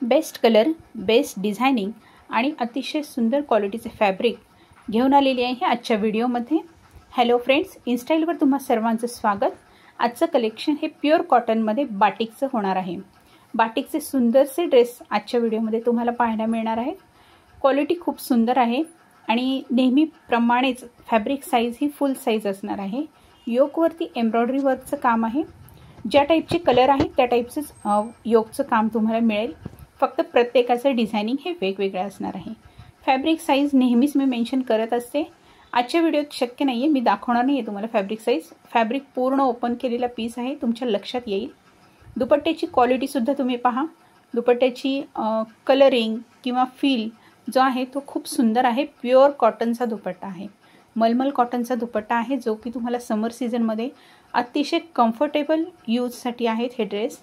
Best colour, best designing आणि अतिशय सुंदर क्वालिटीचे फॅब्रिक घेऊन आलेली आहे आजच्या व्हिडिओमध्ये। हॅलो फ्रेंड्स, इनस्टाईलवर तुम्हा सर्वांचं स्वागत। आजचं कलेक्शन हे प्युअर कॉटनमध्ये बाटिकचं होणार आहे। बाटिकचे सुंदरसे ड्रेस आजच्या व्हिडिओमध्ये तुम्हाला पाहायला मिळणार आहेत। क्वालिटी खूप सुंदर आहे आणि नेहमीप्रमाणेच फॅब्रिक साईज ही फुल साईज असणार आहे। योकवरती एम्ब्रॉयडरी वर्कचं काम आहे। ज्या टाईपचे कलर आहेत त्या टाईपचंच योकचं काम तुम्हाला मिळेल, फक्त प्रत्येकाचं डिझायनिंग हे वेगवेगळं असणार आहे। फॅब्रिक साईज नेहमीच मी मेन्शन करत असते, आजच्या व्हिडिओत शक्य नाही आहे, मी दाखवणार नाही आहे तुम्हाला फॅब्रिक साईज। फॅब्रिक पूर्ण ओपन केलेला पीस आहे, तुमच्या लक्षात येईल। दुपट्ट्याची क्वालिटीसुद्धा तुम्ही पहा। दुपट्ट्याची कलरिंग किंवा फील जो आहे तो खूप सुंदर आहे। प्युअर कॉटनचा दुपट्टा आहे, मलमल कॉटनचा दुपट्टा आहे, जो की तुम्हाला समर सीझनमध्ये अतिशय कम्फर्टेबल यूजसाठी आहेत हे ड्रेस।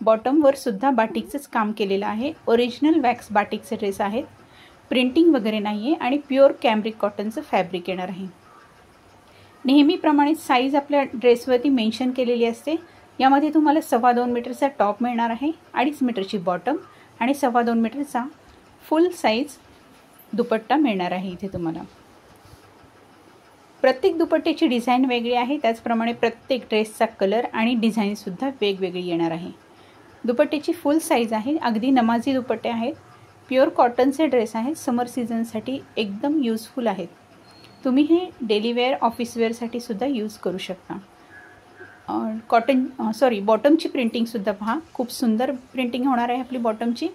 बॉटमवर सुद्धा बाटिकचंच काम केलेलं आहे। ओरिजिनल वॅक्स बाटिकचे ड्रेस आहेत, प्रिंटिंग वगैरे नाही आहे आणि प्युअर कॅम्ब्रिक कॉटनचं फॅब्रिक येणार आहे। नेहमीप्रमाणे साईज आपल्या ड्रेसवरती मेन्शन केलेली असते। यामध्ये तुम्हाला 2.25 मीटरचा टॉप मिळणार आहे, 2.5 मीटरची बॉटम आणि 2.25 मीटरचा फुल साईज दुपट्टा मिळणार आहे। इथे तुम्हाला प्रत्येक दुपट्ट्याची डिझाईन वेगळी आहे, त्याचप्रमाणे प्रत्येक ड्रेसचा कलर आणि डिझाईनसुद्धा वेगवेगळी येणार आहे। दुपट्ट्याची फुल साईज आहे, अगदी नमाजी दुपट्टे आहेत, प्युअर कॉटनचे ड्रेस आहेत, समर सीझनसाठी एकदम यूजफुल आहेत। तुम्ही हे डेली वेअर, ऑफिस वेअरसाठी सुद्धा यूज करू शकता। बॉटमची प्रिंटिंगसुद्धा पहा, खूप सुंदर प्रिंटिंग होणार आहे आपली बॉटमची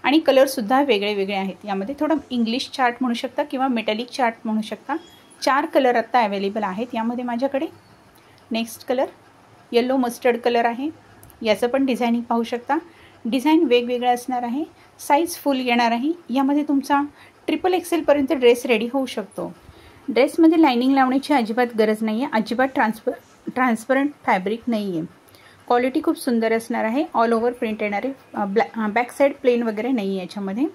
आणि कलरसुद्धा वेगळे वेगळे आहेत। यामध्ये थोडं इंग्लिश चार्ट म्हणू शकता किंवा मेटॅलिक चार्ट म्हणू शकता। 4 कलर आत्ता अवेलेबल आहेत यामध्ये माझ्याकडे। Next colour yellow mustard colour आहे, याचं पण डिझायनिंग पाहू शकता। डिझाईन वेगवेगळं असणार आहे, साईज फुल येणार आहे। यामध्ये तुमचा XXL पर्यंत ड्रेस रेडी होऊ शकतो। ड्रेसमध्ये लाइनिंग लावण्याची अजिबात गरज नाही आहे, अजिबात ट्रान्सपरंट फॅब्रिक नाही आहे। क्वालिटी खूप सुंदर असणार आहे, ऑल ओव्हर प्रिंट येणार आहे, बॅक साईड प्लेन वगैरे नाही आहे याच्यामध्ये।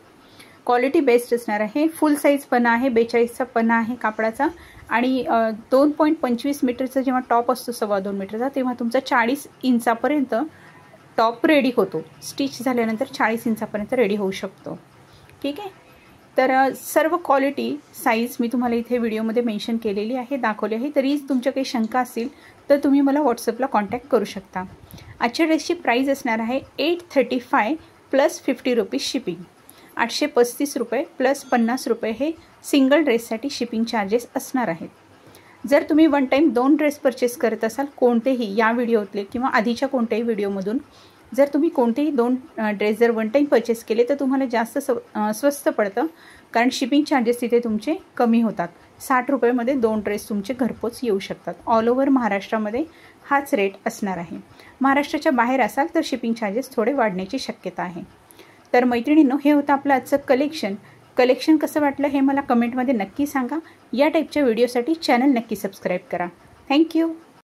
क्वालिटी बेस्ट असणार आहे। फुल साईज पन्ना आहे, 42चा पन्ना आहे कापडाचा आणि 2.25 मीटरचा जेव्हा टॉप असतो 2.25 मीटरचा, तेव्हा तुमचा 40 इंचापर्यंत टॉप रेडी होतो। स्टिच झाल्यानंतर 40 इंचापर्यंत रेडी होऊ शकतो। ठीक आहे, तर सर्व क्वालिटी साईज मी तुम्हाला इथे व्हिडिओमध्ये मेन्शन केलेली आहे, दाखवली आहे। तरी तुमच्या काही शंका असतील तर तुम्ही मला व्हॉट्सअपला कॉन्टॅक्ट करू शकता। आजच्या ड्रेसची प्राईस असणार आहे 835 प्लस 50 रुपीज शिपिंग। 835 रुपये प्लस 50 रुपये हे सिंगल ड्रेससाठी शिपिंग चार्जेस असणार आहेत। जर तुम्ही वन टाईम 2 ड्रेस परचेस करत असाल, कोणतेही या व्हिडिओतले किंवा आधीच्या कोणत्याही व्हिडिओमधून जर तुम्ही कोणतेही 2 ड्रेस जर वन टाईम परचेस केले तर तुम्हाला जास्त स्वस्त पडतं, कारण शिपिंग चार्जेस तिथे तुमचे कमी होतात। 60 रुपयेमध्ये 2 ड्रेस तुमचे घरपोच येऊ शकतात। ऑल ओव्हर महाराष्ट्रामध्ये हाच रेट असणार आहे। महाराष्ट्राच्या बाहेर असाल तर शिपिंग चार्जेस थोडे वाढण्याची शक्यता आहे। तर मैत्रिणींनो, हे होतं आपलं आजचं कलेक्शन कसं वाटलं हे मला कमेंटमध्ये नक्की सांगा। या टाईपच्या व्हिडिओसाठी चॅनल नक्की सबस्क्राईब करा। थँक्यू।